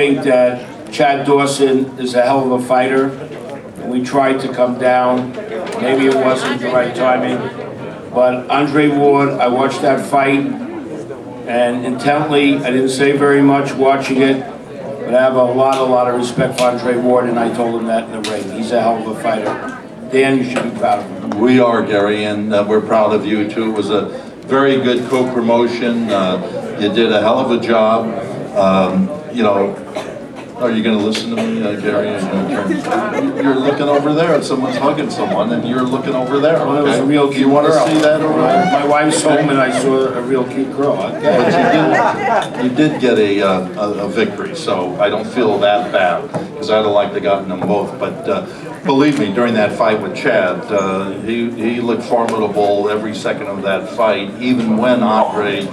think that Chad Dawson is a hell of a fighter. We tried to come down. Maybe it wasn't the right timing. But Andre Ward, I watched that fight, and intently, I didn't say very much watching it, but I have a lot of respect for Andre Ward, and I told him that in the ring. He's a hell of a fighter. Dan, you should be proud of him. We are, Gary, and we're proud of you too. It was a very good co-promotion. You did a hell of a job. You know, are you going to listen to me, Gary? You're looking over there. Someone's hugging someone, and you're looking over there. Well, it was a real cute girl. You want to see that over there? My wife's home, and I saw a real cute girl. Okay. But you did get a victory, so I don't feel that bad, because I'd have liked to have gotten them both. But believe me, during that fight with Chad, he looked formidable every second of that fight, even when Andre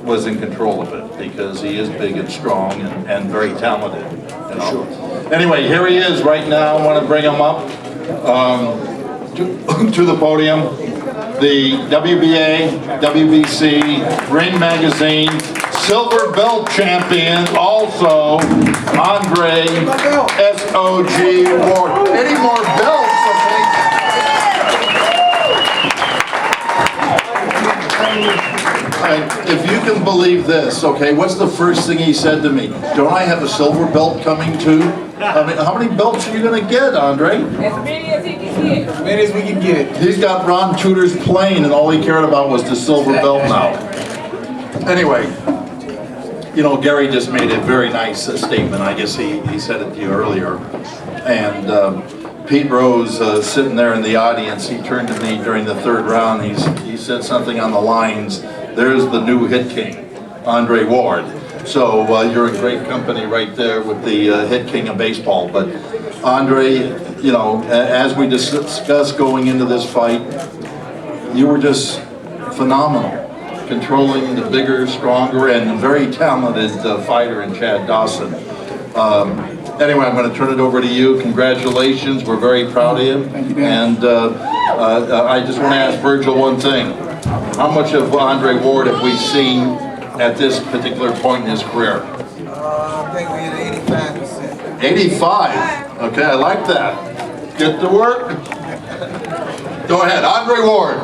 was in control of it, because he is big and strong and very talented. You know? Sure. Anyway, here he is right now. I want to bring him up to the podium. The WBA, WBC, Ring Magazine, silver belt champion, also Andre S.O.G. Ward. Any more belts, if you can believe this, okay, what's the first thing he said to me? Don't I have a silver belt coming too? I mean, how many belts are you going to get, Andre? As many as he can get. As many as we can get. He's got Ron Tudor's plane, and all he cared about was the silver belt now. Anyway, you know, Gary just made a very nice statement. I guess he said it to you earlier. And Pete Rose, sitting there in the audience, he turned to me during the third round. He said something on the lines, "There's the new hit king, Andre Ward." So you're in great company right there with the hit king of baseball. But Andre, you know, as we discussed going into this fight, you were just phenomenal, controlling the bigger, stronger, and very talented fighter in Chad Dawson. Anyway, I'm going to turn it over to you. Congratulations. We're very proud of you. Thank you, Dan. And I just want to ask Virgil one thing. How much of Andre Ward have we seen at this particular point in his career? I think we're at 85%. 85? Okay, I like that. Get to work. Go ahead, Andre Ward.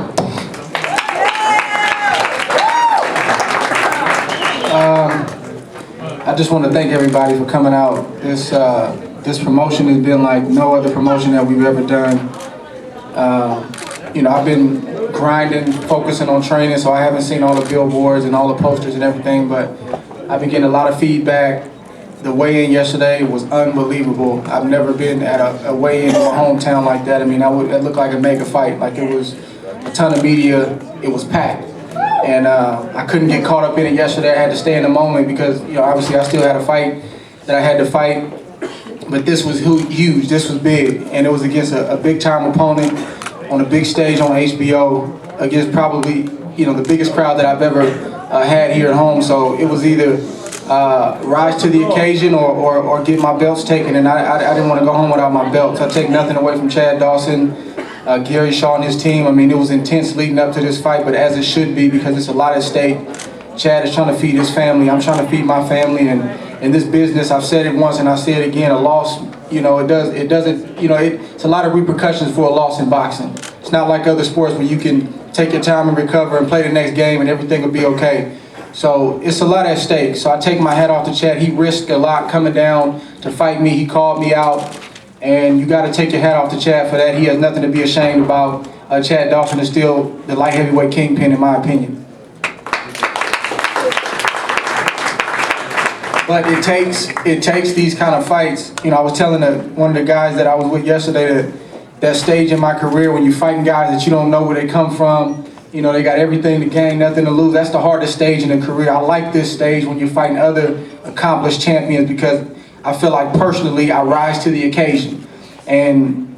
I just want to thank everybody for coming out. This promotion has been like no other promotion that we've ever done. You know, I've been grinding, focusing on training, so I haven't seen all the billboards and all the posters and everything, but I've been getting a lot of feedback. The weigh-in yesterday was unbelievable. I've never been at a weigh-in in my hometown like that. I mean, it looked like a mega fight. Like, it was a ton of media. It was packed. And I couldn't get caught up in it yesterday. I had to stay in the moment because, you know, obviously I still had a fight that I had to fight. But this was huge. This was big. And it was against a big-time opponent on a big stage on HBO against probably, you know, the biggest crowd that I've ever had here at home. So it was either rise to the occasion or get my belts taken. And I didn't want to go home without my belts. I take nothing away from Chad Dawson, Gary Shaw and his team. I mean, it was intense leading up to this fight, but as it should be, because it's a lot at stake. Chad is trying to feed his family. I'm trying to feed my family. And in this business, I've said it once and I say it again, a loss, you know, it's a lot of repercussions for a loss in boxing. It's not like other sports where you can take your time and recover and play the next game and everything will be okay. So it's a lot at stake. So I take my hat off to Chad. He risked a lot coming down to fight me. He called me out. And you got to take your hat off to Chad for that. He has nothing to be ashamed about. Chad Dawson is still the light heavyweight kingpin, in my opinion. But it takes these kind of fights. You know, I was telling one of the guys that I was with yesterday that stage in my career when you're fighting guys that you don't know where they come from. You know, they got everything to gain, nothing to lose. That's the hardest stage in a career. I like this stage when you're fighting other accomplished champions because I feel like personally I rise to the occasion. And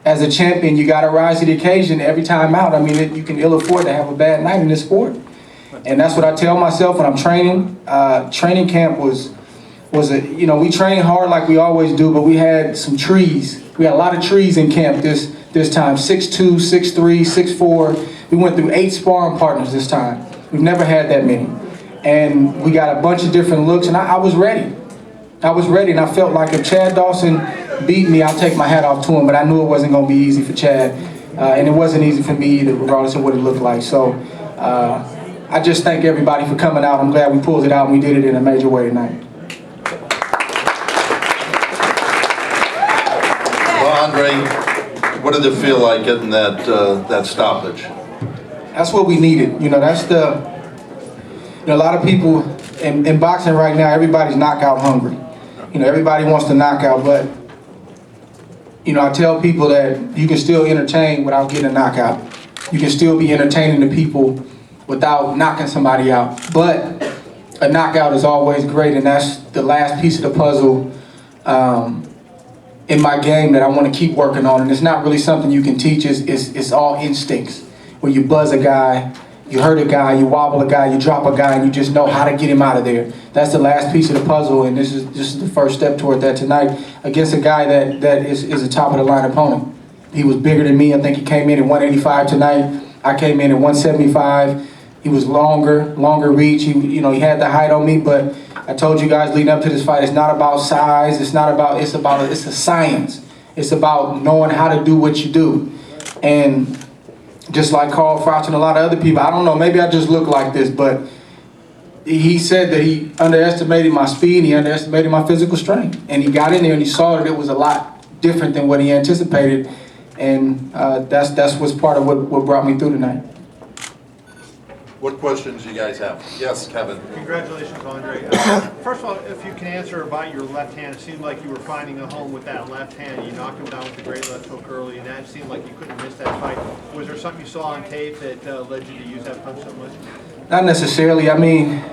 as a champion, you got to rise to the occasion every time out. I mean, you can ill afford to have a bad night in this sport. And that's what I tell myself when I'm training. Training camp was you know, we train hard like we always do, but we had some trees. We had a lot of trees in camp this time, 6'2", 6'3", 6'4". We went through 8 sparring partners this time. We've never had that many. And we got a bunch of different looks, and I was ready. I was ready, and I felt like if Chad Dawson beat me, I'll take my hat off to him, but I knew it wasn't going to be easy for Chad, and it wasn't easy for me either, regardless of what it looked like. So I just thank everybody for coming out. I'm glad we pulled it out, and we did it in a major way tonight. Well, Andre, what did it feel like getting that stoppage? That's what we needed. You know, that's a lot of people in boxing right now, everybody's knockout hungry. You know, everybody wants to knock out, but, you know, I tell people that you can still entertain without getting a knockout. You can still be entertaining the people without knocking somebody out. But a knockout is always great, and that's the last piece of the puzzle in my game that I want to keep working on. And it's not really something you can teach. It's all instincts. Where you buzz a guy, you hurt a guy, you wobble a guy, you drop a guy, and you just know how to get him out of there. That's the last piece of the puzzle, and this is the first step toward that tonight against a guy that is a top of the line opponent. He was bigger than me. I think he came in at 185 tonight. I came in at 175. He was longer reach. He had the height on me, but I told you guys leading up to this fight, it's not about size. It's a science. It's about knowing how to do what you do. And just like Carl Froch and a lot of other people, I don't know, maybe I just look like this, but he said that he underestimated my speed, he underestimated my physical strength. And he got in there and he saw that it was a lot different than what he anticipated. And that's what's part of what brought me through tonight. What questions do you guys have? Yes, Kevin. Congratulations, Andre. First of all, if you can answer about your left hand, it seemed like you were finding a home with that left hand. You knocked him down with a great left hook early, and that seemed like you couldn't miss that fight. Was there something you saw on tape that led you to use that punch so much? Not necessarily. I mean,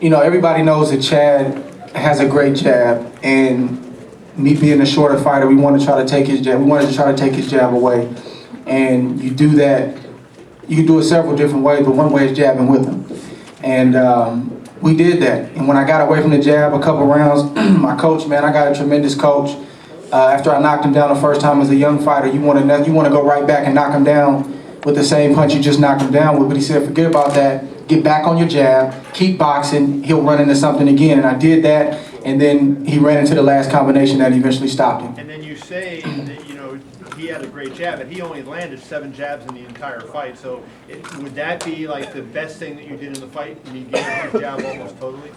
everybody knows that Chad has a great jab, and me being a shorter fighter, we want to try to take his jab. We wanted to try to take his jab away, and you do that. You can do it several different ways, but one way is jabbing with him. And we did that. And when I got away from the jab a couple rounds, my coach, man, I got a tremendous coach. After I knocked him down the first time as a young fighter, you want to go right back and knock him down with the same punch you just knocked him down with. But he said, forget about that. Get back on your jab. Keep boxing. He'll run into something again. And I did that. And then he ran into the last combination that eventually stopped him. And then you say that, he had a great jab, and he only landed 7 jabs in the entire fight. So would that be like the best thing that you did in the fight? And you gave his jab almost totally?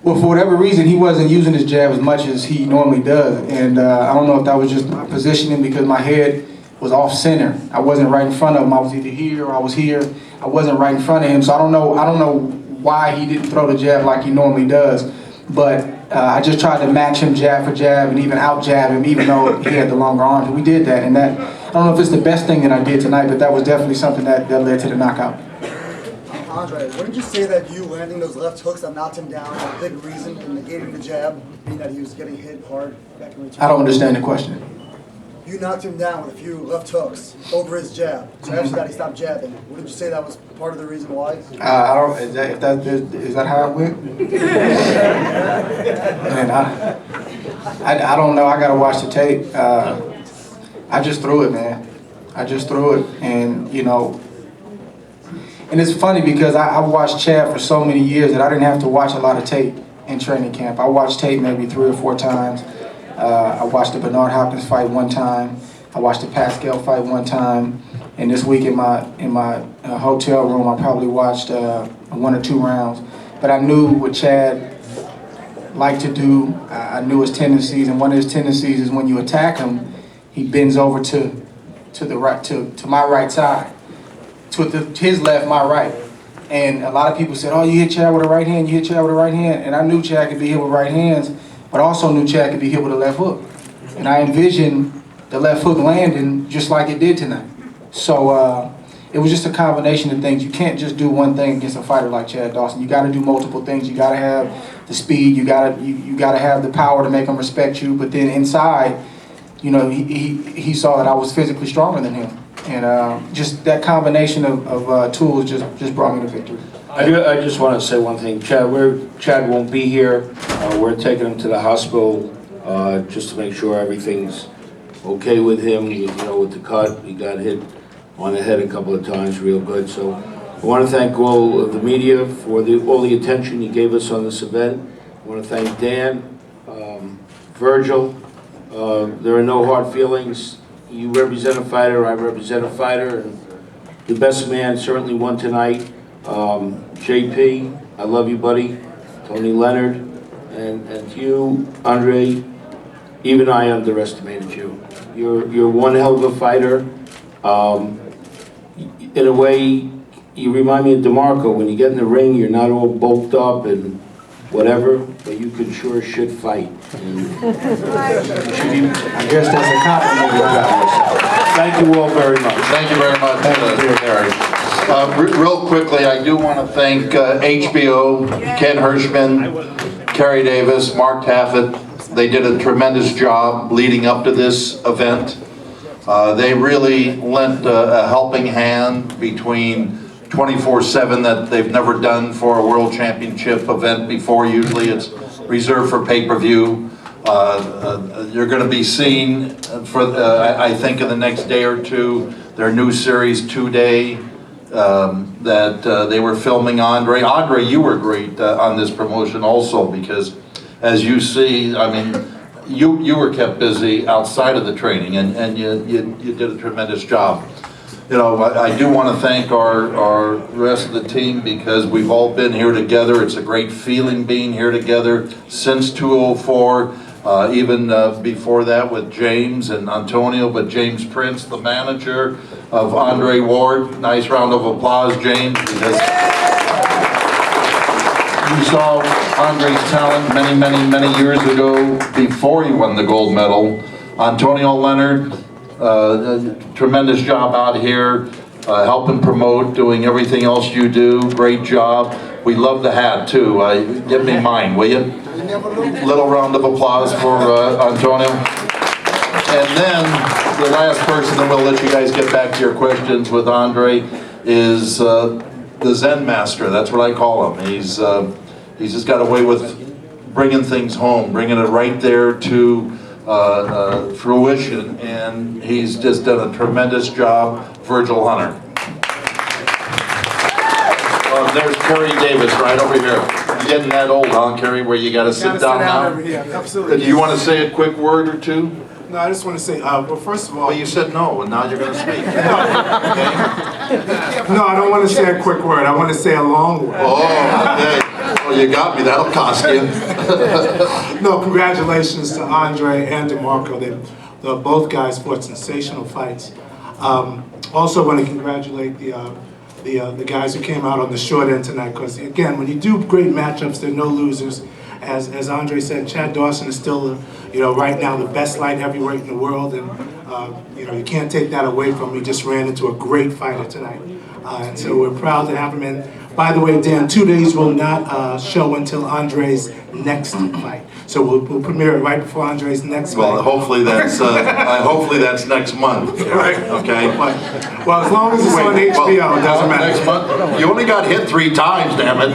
Well, for whatever reason, he wasn't using his jab as much as he normally does. And I don't know if that was just my positioning because my head was off center. I wasn't right in front of him. I was either here or I was here. I wasn't right in front of him. So I don't know why he didn't throw the jab like he normally does. But I just tried to match him jab for jab and even out jab him, even though he had the longer arms. And we did that. And that, I don't know if it's the best thing that I did tonight, but that was definitely something that led to the knockout. Andre, wouldn't you say that you landing those left hooks that knocked him down was a big reason in negating the jab, being that he was getting hit hard back in return? I don't understand the question. You knocked him down with a few left hooks over his jab. So after that, he stopped jabbing. Wouldn't you say that was part of the reason why? I don't. Is that how it went? Man, I don't know. I gotta watch the tape. I just threw it, man. I just threw it, and and it's funny because I watched Chad for so many years that I didn't have to watch a lot of tape in training camp. I watched tape maybe 3 or 4 times. I watched the Bernard Hopkins fight one time. I watched the Pascal fight one time. And this week in my hotel room, I probably watched 1 or 2 rounds. But I knew what Chad liked to do. I knew his tendencies, and one of his tendencies is when you attack him, he bends over to the right, to my right side, to his left, my right. And a lot of people said, "Oh, you hit Chad with a right hand. You hit Chad with a right hand." And I knew Chad could be hit with right hands, but also knew Chad could be hit with a left hook. And I envisioned the left hook landing just like it did tonight. So it was just a combination of things. You can't just do one thing against a fighter like Chad Dawson. You got to do multiple things. You got to have the speed. You got to have the power to make him respect you. But then inside, he saw that I was physically stronger than him. And just that combination of tools just brought me to victory. I just want to say one thing. Chad won't be here. We're taking him to the hospital just to make sure everything's okay with him. With the cut, he got hit on the head a couple of times real good. So I want to thank all of the media for all the attention you gave us on this event. I want to thank Dan, Virgil. There are no hard feelings. You represent a fighter, I represent a fighter, and the best man certainly won tonight. JP, I love you, buddy. Tony Leonard, and you, Andre, even I underestimated you. You're one hell of a fighter. In a way, you remind me of DeMarco. When you get in the ring, you're not all bulked up and whatever, but you can sure as shit fight. I guess that's a compliment about yourself. Thank you all very much. Thank you very much, Gary. Real quickly, I do want to thank HBO, Ken Hirschman, Kerry Davis, Mark Taffet. They did a tremendous job leading up to this event. They really lent a helping hand between 24/7 that they've never done for a World Championship event before. Usually it's reserved for pay-per-view. You're going to be seeing, I think in the next day or two, their new series, 2-Day, that they were filming Andre. Andre, you were great on this promotion also, because as you see, I mean, you were kept busy outside of the training, and you did a tremendous job. You know, I do want to thank our rest of the team, because we've all been here together. It's a great feeling being here together since 2004, even before that with James and Antonio, but James Prince, the manager of Andre Ward. Nice round of applause, James, because you saw Andre's talent many years ago before he won the gold medal. Antonio Leonard, tremendous job out here, helping promote, doing everything else you do. Great job. We love the hat too. Give me mine, will you? Little round of applause for Antonio. And then the last person, then we'll let you guys get back to your questions with Andre, is the Zen Master. That's what I call him. He's just got a way with bringing things home, bringing it right there to fruition, and he's just done a tremendous job. Virgil Hunter. There's Kerry Davis right over here. You're getting that old, huh, Kerry, where you got to sit down now? Over here. Absolutely. Do you want to say a quick word or two? No, I just want to say, well, first of all... Well, you said no, and now you're going to speak. Okay. No, I don't want to say a quick word. I want to say a long word. Oh, okay. Well, you got me. That'll cost you. No, congratulations to Andre and DeMarco. Both guys fought sensational fights. Also want to congratulate the guys who came out on the short end tonight, because again, when you do great matchups, there are no losers. As Andre said, Chad Dawson is still, right now the best light heavyweight in the world, and you can't take that away from him. He just ran into a great fighter tonight, and so we're proud to have him in. By the way, Dan, 2 days will not show until Andre's next fight. So we'll premiere it right before Andre's next fight. Well, hopefully that's next month. Right. Okay. Well, as long as it's on HBO, it doesn't matter. Next month? You only got hit 3 times, damn it.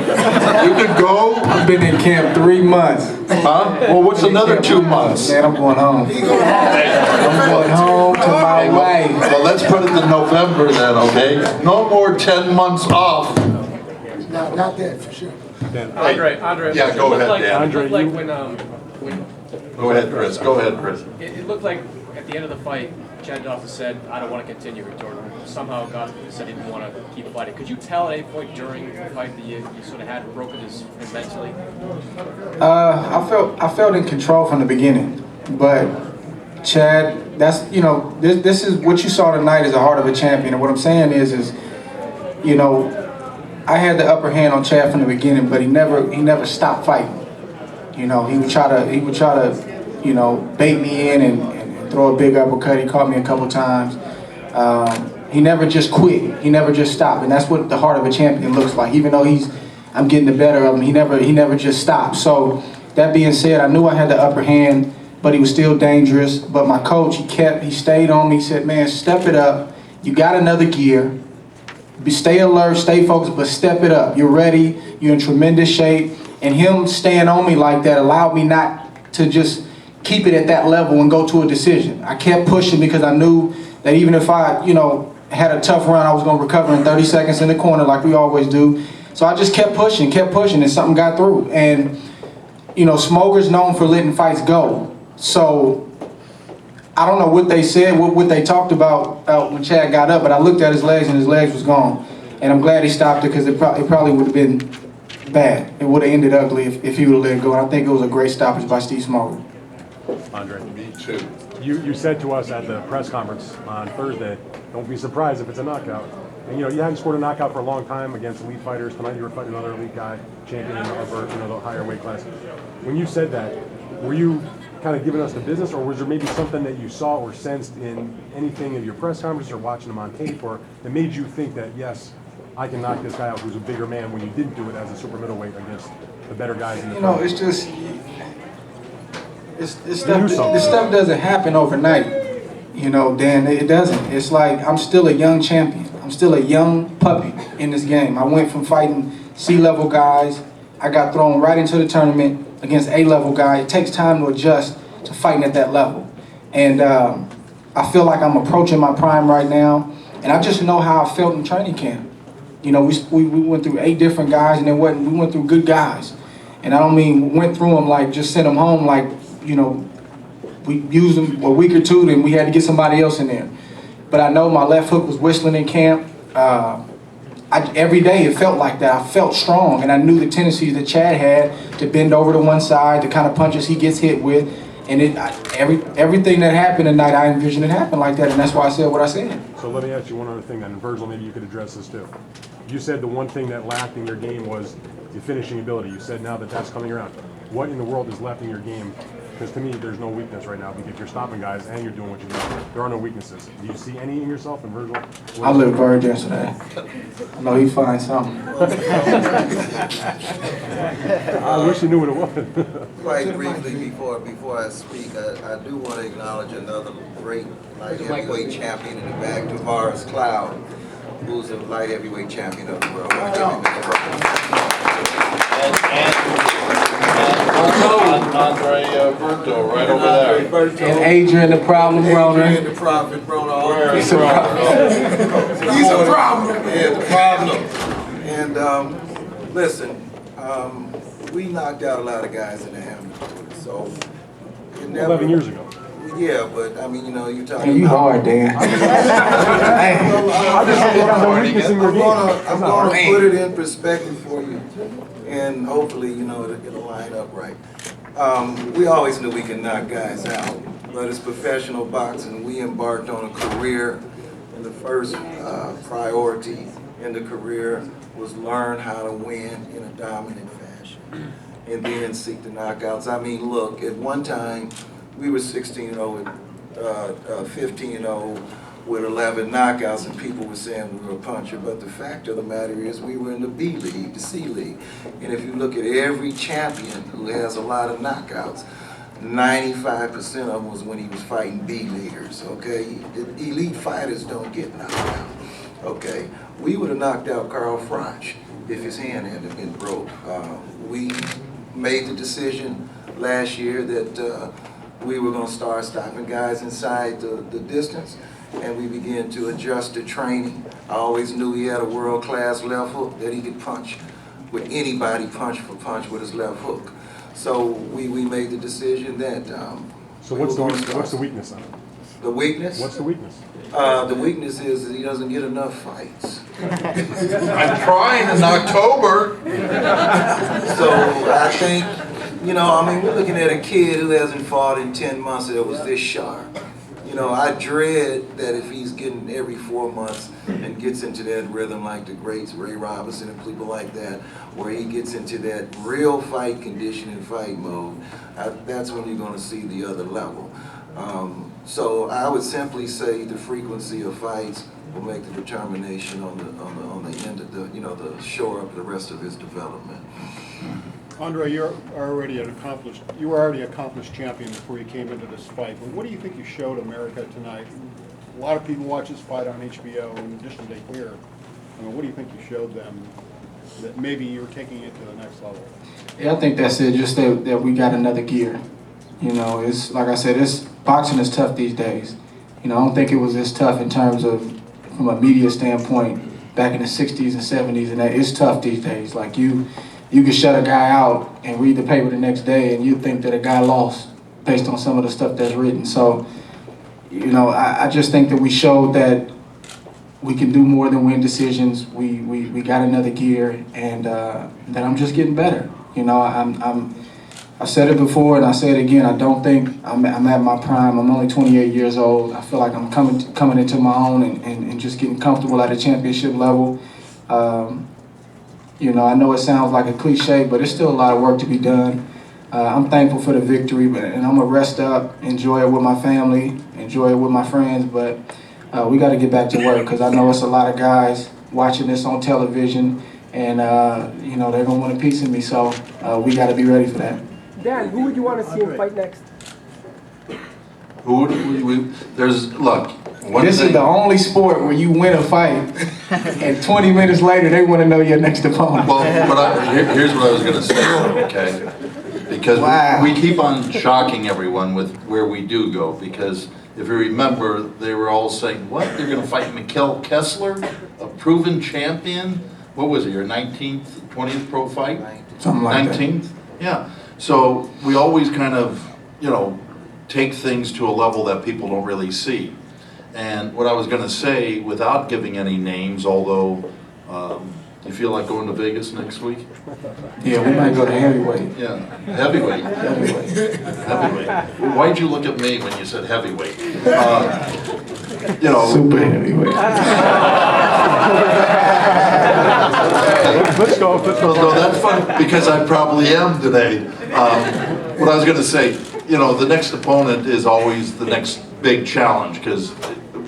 You could go. I've been in camp 3 months. Huh? Well, what's another 2 months? Man, I'm going home. I'm going home to my wife. Well, let's put it to November then, okay? No more 10 months off. Not that, for sure. Andre. Yeah, go ahead, Dan. It looked like when Go ahead, Chris. Go ahead, Chris. it looked like at the end of the fight, Chad Dawson said, "I don't want to continue." Victor somehow said he didn't want to keep fighting. Could you tell at any point during the fight that you sort of had broken his mentally? I felt in control from the beginning, but Chad, that's this is what you saw tonight is the heart of a champion. And what I'm saying is I had the upper hand on Chad from the beginning, but he never stopped fighting. He would try to bait me in and throw a big uppercut. He caught me a couple times. He never just quit. He never just stopped, and that's what the heart of a champion looks like. Even though I'm getting the better of him, he never just stopped. So that being said, I knew I had the upper hand, but he was still dangerous. But my coach, he stayed on me. He said, "Man, step it up. You got another gear. Stay alert, stay focused, but step it up. You're ready. You're in tremendous shape." And him staying on me like that allowed me not to just keep it at that level and go to a decision. I kept pushing because I knew that even if I, had a tough run, I was going to recover in 30 seconds in the corner like we always do. So I just kept pushing, and something got through. And you know, Smoker's known for letting fights go. So I don't know what they said, what they talked about when Chad got up, but I looked at his legs and his legs was gone. And I'm glad he stopped it because it probably would have been bad. It would have ended ugly if he would have let it go. And I think it was a great stoppage by Steve Smoker. Andre, Me too. you said to us at the press conference on Thursday, don't be surprised if it's a knockout. And you hadn't scored a knockout for a long time against elite fighters. Tonight you were fighting another elite guy, champion in the upper, the higher weight class. When you said that, were you kind of giving us the business, or was there maybe something that you saw or sensed in anything of your press conference or watching them on tape, or that made you think that, yes, I can knock this guy out who's a bigger man, when you didn't do it as a super middleweight against the better guys in the You know, fight? it's just, this stuff doesn't happen overnight. You know, Dan, it doesn't. It's like I'm still a young champion. I'm still a young puppy in this game. I went from fighting C-level guys. I got thrown right into the tournament against A-level guys. It takes time to adjust to fighting at that level. And I feel like I'm approaching my prime right now. And I just know how I felt in training camp. You know, we went through 8 different guys, and we went through good guys. And I don't mean went through them like just sent them home like, you know, we used them a week or two, then we had to get somebody else in there. But I know my left hook was whistling in camp. Every day it felt like that. I felt strong, and I knew the tendencies that Chad had to bend over to one side, the kind of punches he gets hit with. And everything that happened tonight, I envisioned it happen like that, and that's why I said what I said. So let me ask you one other thing then, and Virgil, maybe you could address this too. You said the one thing that lacked in your game was your finishing ability. You said now that that's coming around. What in the world is left in your game? Because to me, there's no weakness right now, because if you're stopping guys and you're doing what you do, there are no weaknesses. Do you see any in yourself and Virgil? I live very dense today. I know he finds something. I wish you knew what it was. Quite briefly, before I speak, I do want to acknowledge another great light heavyweight champion in the back, Tavares Cloud, who's the light heavyweight champion of the world. Andre Berto, right over there. And Adrian, the problem runner. Adrian, the prophet runner. He's a problem. He's a problem. Yeah, the problem. And listen, we knocked out a lot of guys in the amateur, so it never, 11 years ago. Yeah, but I mean, you know, you're talking Man, you about. hard, Dan. I'm gonna put it in perspective for you, and hopefully, you know, it'll line up right. We always knew we could knock guys out, but as professional boxing, we embarked on a career, and the first priority in the career was learn how to win in a dominant fashion, and then seek the knockouts. I mean, look, at one time, we were 16-0 and 15-0 with 11 knockouts, and people were saying we were a puncher. But the fact of the matter is, we were in the B League, the C League. And if you look at every champion who has a lot of knockouts, 95% of them was when he was fighting B leaguers. Okay, the elite fighters don't get knocked out. Okay, we would have knocked out Carl Froch if his hand hadn't been broke. We made the decision last year that. We were going to start stopping guys inside the distance, and we began to adjust the training. I always knew he had a world-class left hook that he could punch with anybody, punch for punch with his left hook. So we made the decision that So what's the weakness on it? The weakness? What's the weakness? The weakness is that he doesn't get enough fights. I'm trying in October. So I think, you know, I mean, we're looking at a kid who hasn't fought in 10 months that was this sharp. You know, I dread that if he's getting every 4 months and gets into that rhythm like the greats, Ray Robinson and people like that, where he gets into that real fight condition and fight mode, that's when you're going to see the other level. So I would simply say the frequency of fights will make the determination on the end of the, you know, the shore up the rest of his development. Andre, you were already an accomplished champion before you came into this fight. But what do you think you showed America tonight? A lot of people watch this fight on HBO in addition to here. I mean, what do you think you showed them that maybe you're taking it to the next level? Yeah, I think that's it. Just that we got another gear. You know, it's like I said, boxing is tough these days. You know, I don't think it was as tough in terms of from a media standpoint back in the '60s and '70s, and that it's tough these days. Like you could shut a guy out and read the paper the next day and you think that a guy lost based on some of the stuff that's written. So, you know, I just think that we showed that we can do more than win decisions. We got another gear, and that I'm just getting better. You know, I've said it before and I say it again. I don't think I'm at my prime. I'm only 28 years old. I feel like I'm coming into my own and just getting comfortable at a championship level. You know, I know it sounds like a cliche, but it's still a lot of work to be done. I'm thankful for the victory, and I'm gonna rest up, enjoy it with my family, enjoy it with my friends, but we got to get back to work because I know it's a lot of guys watching this on television, and you know, they're gonna want a piece of me, so we got to be ready for that. Dan, who would you want to see him fight next? Who would there's, look, This is the only sport where you win a fight, and 20 minutes later, they want to know your next opponent. Well, but here's what I was gonna say, okay? Because we keep on shocking everyone with where we do go, because if you remember, they were all saying, what, they're gonna fight Mikkel Kessler, a proven champion? What was it, your 19th, 20th pro fight? Something like 19th? Yeah, so we always kind of, you know, take things to a level that people don't really see. And what I was gonna say, without giving any names, although, you feel like going to Vegas next week? Yeah, we might go to heavyweight. Yeah, heavyweight. Heavyweight. Well, why'd you look at me when you said heavyweight? You know. Super heavyweight. Let's go. No, that's fun, because I probably am today. What I was gonna say, you know, the next opponent is always the next big challenge, because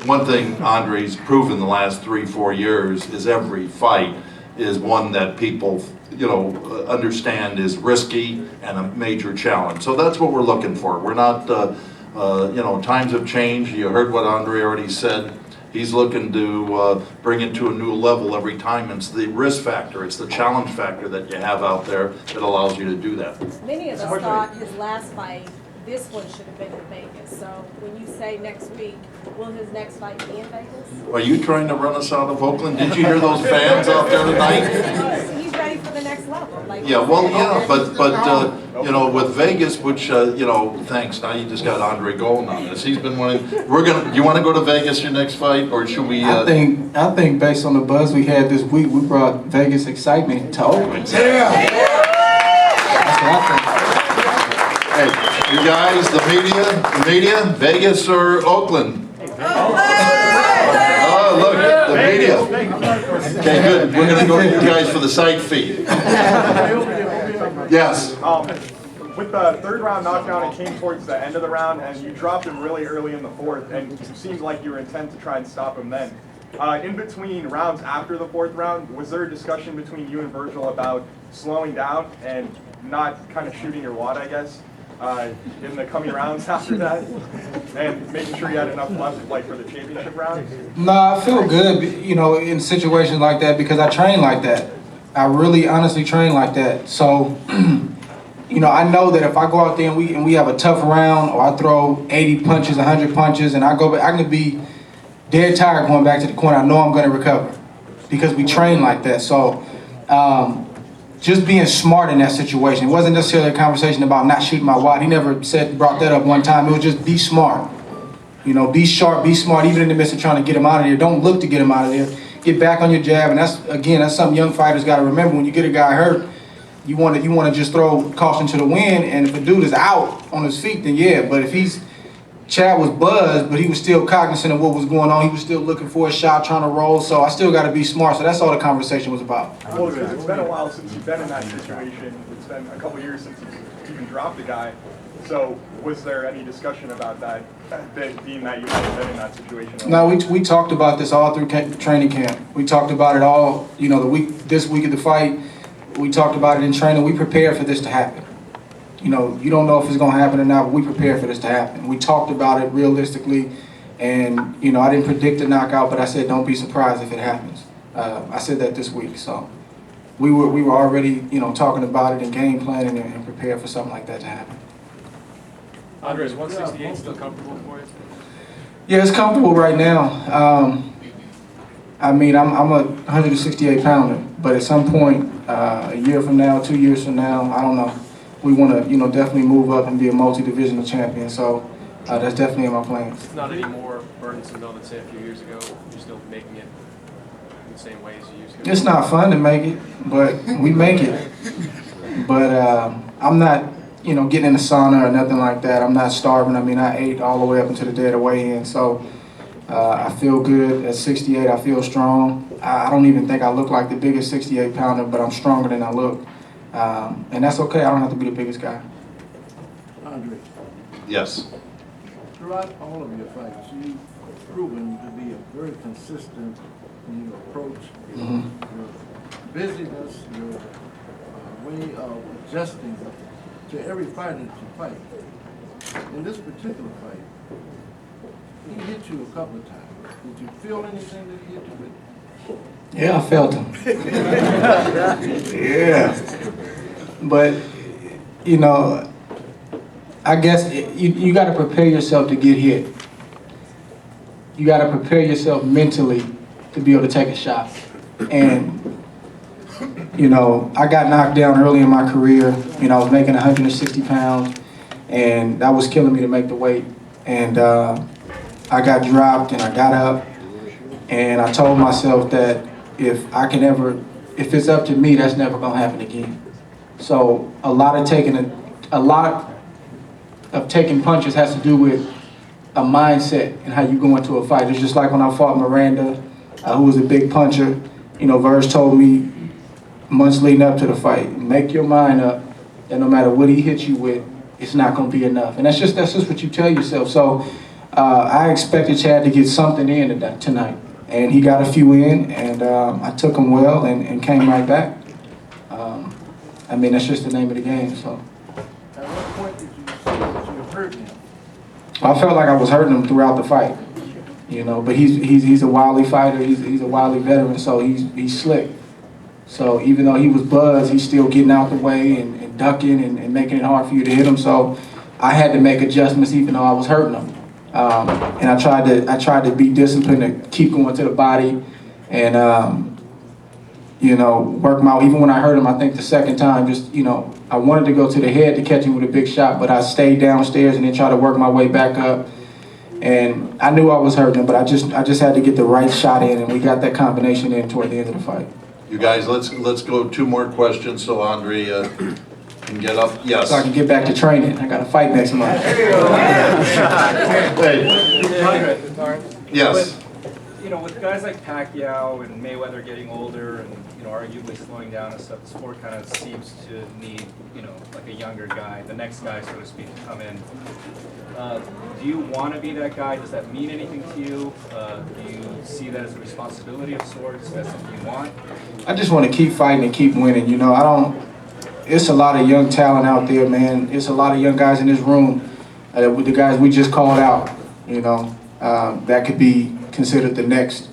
one thing Andre's proven the last 3-4 years is every fight is one that people, you know, understand is risky and a major challenge. So that's what we're looking for. We're not, you know, times have changed. You heard what Andre already said. He's looking to bring it to a new level every time. It's the risk factor, it's the challenge factor that you have out there that allows you to do that. Many of us thought his last fight, this one should have been in Vegas. So when you say next week, will his next fight be in Vegas? Are you trying to run us out of Oakland? Did you hear those fans out there tonight? He's ready for the next level. Like, Yeah, well, yeah, but you know, with Vegas, which you know, thanks. Now you just got Andre going on this. He's been winning. You want to go to Vegas your next fight, or should we? I think based on the buzz we had this week, we brought Vegas excitement to Oakland. Yeah. That's what I think. Hey, you guys, the media, Vegas or Oakland? Oh, look, the media. Okay, good. We're gonna go to you guys for the site feed. Yes. With the third round knockdown, it came towards the end of the round, and you dropped him really early in the fourth, and it seemed like you were intent to try and stop him then. In between rounds after the fourth round, was there a discussion between you and Virgil about slowing down and not kind of shooting your wad, I guess, in the coming rounds after that, and making sure you had enough left, like, for the championship round? No, I feel good, you know, in situations like that because I train like that. I really honestly train like that. So, you know, I know that if I go out there and we have a tough round, or I throw 80 punches, 100 punches, and I go back, I can be dead tired going back to the corner. I know I'm going to recover because we train like that. So, just being smart in that situation. It wasn't necessarily a conversation about not shooting my wad. He never brought that up one time. It was just be smart. You know, be sharp, be smart, even in the midst of trying to get him out of there. Don't look to get him out of there. Get back on your jab, and that's something young fighters got to remember. When you get a guy hurt, you want to just throw caution to the wind, and if a dude is out on his feet, then yeah. But if Chad was buzzed, but he was still cognizant of what was going on. He was still looking for a shot, trying to roll. So I still got to be smart. So that's all the conversation was about. Well, it's been a while since you've been in that situation. It's been a couple years since you've even dropped a guy. So was there any discussion about that, being that you haven't been in that situation? No, we talked about this all through training camp. We talked about it all, you know, this week of the fight. We talked about it in training. We prepared for this to happen. You know, you don't know if it's going to happen or not, but we prepared for this to happen. We talked about it realistically, and, you know, I didn't predict a knockout, but I said don't be surprised if it happens. I said that this week, so we were already, you know, talking about it and game planning and prepared for something like that to happen. Andre, is 168 still comfortable for you? Yeah, it's comfortable right now. I mean, I'm a 168 pounder. But at some point, a year from now, 2 years from now, I don't know, we want to, definitely move up and be a multi-divisional champion. So that's definitely in my plans. It's not any more burdensome though than say a few years ago. You're still making it in the same way as you used to. It's not fun to make it, but we make it. But I'm not, getting in the sauna or nothing like that. I'm not starving. I mean, I ate all the way up until the day of the weigh-in. So I feel good at 68. I feel strong. I don't even think I look like the biggest 68-pounder, but I'm stronger than I look. And that's okay. I don't have to be the biggest guy. Andre, Yes. throughout all of your fights, you've proven to be a very consistent in your approach, your busyness, your way of adjusting to every fight that you fight. In this particular fight, he hit you a couple of times. Did you feel anything that he hit you with? Yeah, I felt him. Yeah. But, I guess you got to prepare yourself to get hit. You got to prepare yourself mentally to be able to take a shot. And, I got knocked down early in my career. I was making 160 pounds, and that was killing me to make the weight. And I got dropped, and I got up, and I told myself that if it's up to me, that's never gonna happen again. So a lot of taking punches has to do with a mindset and how you go into a fight. It's just like when I fought Miranda, who was a big puncher. Verge told me months leading up to the fight, make your mind up that no matter what he hits you with, it's not gonna be enough. And that's just what you tell yourself. So I expected Chad to get something in tonight. And he got a few in, and I took him well and came right back. That's just the name of the game. So. At what point did you say that you were hurting him? I felt like I was hurting him throughout the fight, But he's a wily fighter. He's a wily veteran, so he's slick. So even though he was buzzed, he's still getting out the way and ducking and making it hard for you to hit him. So I had to make adjustments, even though I was hurting him. And I tried to be disciplined to keep going to the body, and work my. Even when I hurt him, I think the second time, I wanted to go to the head to catch him with a big shot, but I stayed downstairs and then tried to work my way back up. And I knew I was hurting him, but I just had to get the right shot in, and we got that combination in toward the end of the fight. You guys, let's go 2 more questions so Andre can get up. Yes. So I can get back to training. I got a fight next month. Yes. With guys like Pacquiao and Mayweather getting older and, arguably slowing down and stuff, the sport kind of seems to need, like a younger guy, the next guy, so to speak, to come in. Do you want to be that guy? Does that mean anything to you? Do you see that as a responsibility of sorts? Is that something you want? I just want to keep fighting and keep winning. It's a lot of young talent out there, man. It's a lot of young guys in this room, with the guys we just called out, that could be considered the next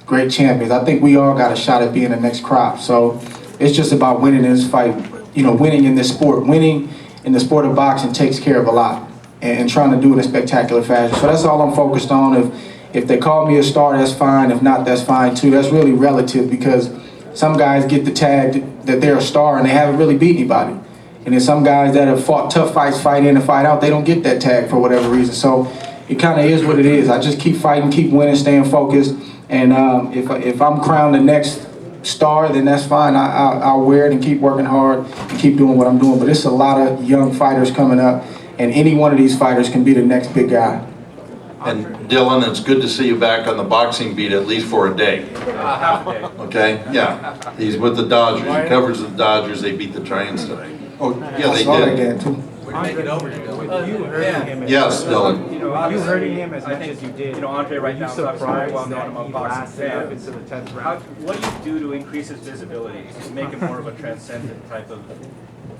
great champions. I think we all got a shot at being the next crop. So it's just about winning in this fight, winning in this sport. Winning in the sport of boxing takes care of a lot, and trying to do it in a spectacular fashion. So that's all I'm focused on. If they call me a star, that's fine. If not, that's fine too. That's really relative, because some guys get the tag that they're a star and they haven't really beat anybody. And then some guys that have fought tough fights, fight in and fight out, they don't get that tag for whatever reason. So it kind of is what it is. I just keep fighting, keep winning, staying focused. And if I'm crowned the next star, then that's fine. I'll wear it and keep working hard and keep doing what I'm doing. But it's a lot of young fighters coming up, and any one of these fighters can be the next big guy. And Dylan, it's good to see you back on the boxing beat, at least for a day. Half a day. Okay? Yeah. He's with the Dodgers. He covers the Dodgers. They beat the Giants today. Oh, yeah, they saw that did. game too. Yes, Dylan. You hurting him as much as you did. Andre right now is obviously very well known among boxing fans. What do you do to increase his visibility, to make him more of a transcendent type of?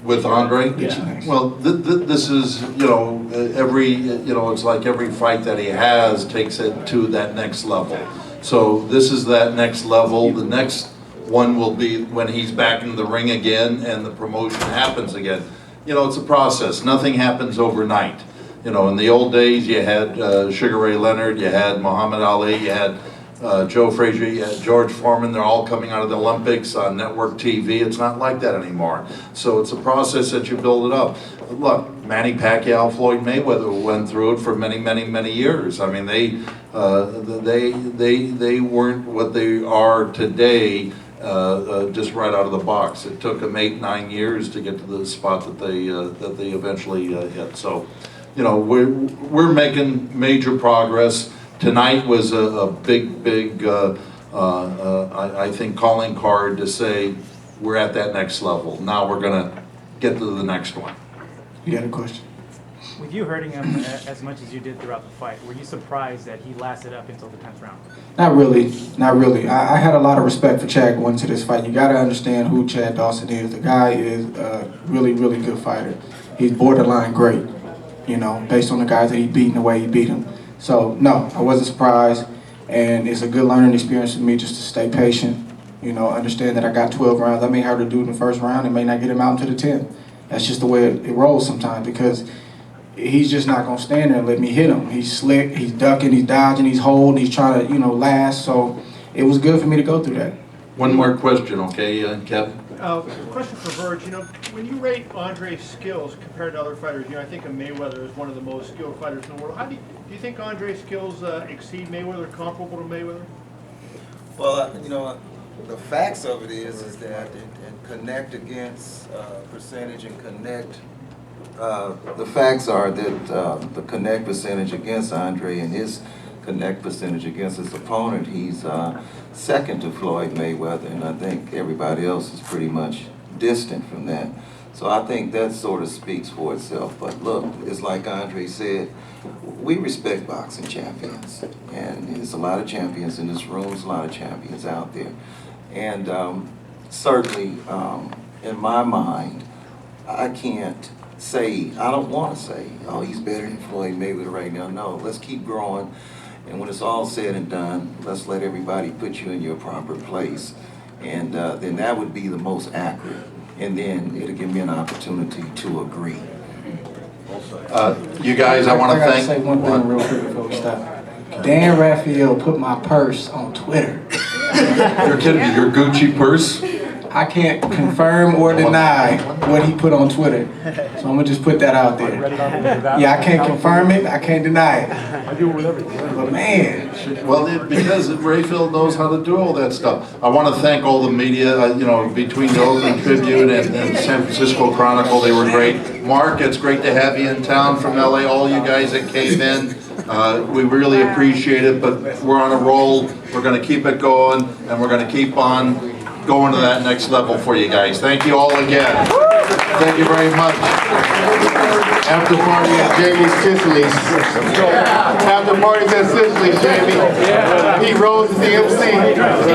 With Andre? Yeah. Well, this is, it's like every fight that he has takes it to that next level. So this is that next level. The next one will be when he's back in the ring again and the promotion happens again. It's a process. Nothing happens overnight. In the old days, you had Sugar Ray Leonard, you had Muhammad Ali, you had Joe Frazier, George Foreman, they're all coming out of the Olympics on network TV. It's not like that anymore. So it's a process that you build it up. Look, Manny Pacquiao, Floyd Mayweather went through it for many, many, many years. I mean, they weren't what they are today just right out of the box. It took them 8-9 years to get to the spot that they eventually hit. So, you know, we're making major progress. Tonight was a big, I think, calling card to say we're at that next level. Now we're going to get to the next one. You had a question? With you hurting him as much as you did throughout the fight, were you surprised that he lasted up until the 10th round? Not really, not really. I had a lot of respect for Chad going into this fight. You got to understand who Chad Dawson is. The guy is a really, really good fighter. He's borderline great, you know, based on the guys that he beat and the way he beat them. So, no, I wasn't surprised, and it's a good learning experience for me just to stay patient, you know, understand that I got 12 rounds. I may have to do it in the first round and may not get him out into the 10th. That's just the way it rolls sometimes because he's just not going to stand there and let me hit him. He's slick, he's ducking, he's dodging, he's holding, he's trying to, you know, last. So it was good for me to go through that. One more question, okay, Kev? Question for Verge. You know, when you rate Andre's skills compared to other fighters, you know, I think of Mayweather as one of the most skilled fighters in the world. How do you think Andre's skills exceed Mayweather, comparable to Mayweather? Well, you know, the facts of it is that in connect against percentage and connect, the facts are that the connect percentage against Andre and his connect percentage against his opponent, he's second to Floyd Mayweather, and I think everybody else is pretty much distant from that. So I think that sort of speaks for itself. But look, it's like Andre said, we respect boxing champions, and there's a lot of champions in this room, there's a lot of champions out there. And certainly, in my mind, I can't say, I don't want to say, oh, he's better than Floyd Mayweather right now. No, let's keep growing. And when it's all said and done, let's let everybody put you in your proper place. And then that would be the most accurate. And then it'll give me an opportunity to agree. You guys, I want to thank... I gotta say one thing real quick before we stop. Dan Raphael put my purse on Twitter. You're kidding me, your Gucci purse? I can't confirm or deny what he put on Twitter. So I'm gonna just put that out there. Yeah, I can't confirm it, I can't deny it. I do it with everything. But man. Well, because Rayfield knows how to do all that stuff. I want to thank all the media, you know, between the Oakland Tribune and San Francisco Chronicle, they were great. Mark, it's great to have you in town from LA, all you guys that came in. We really appreciate it, but we're on a roll. We're going to keep it going, and we're going to keep on going to that next level for you guys. Thank you all again. Thank you very much. After party at Jamie's Sicily's. After parties at Sicily's, Jamie. He rose as the MC.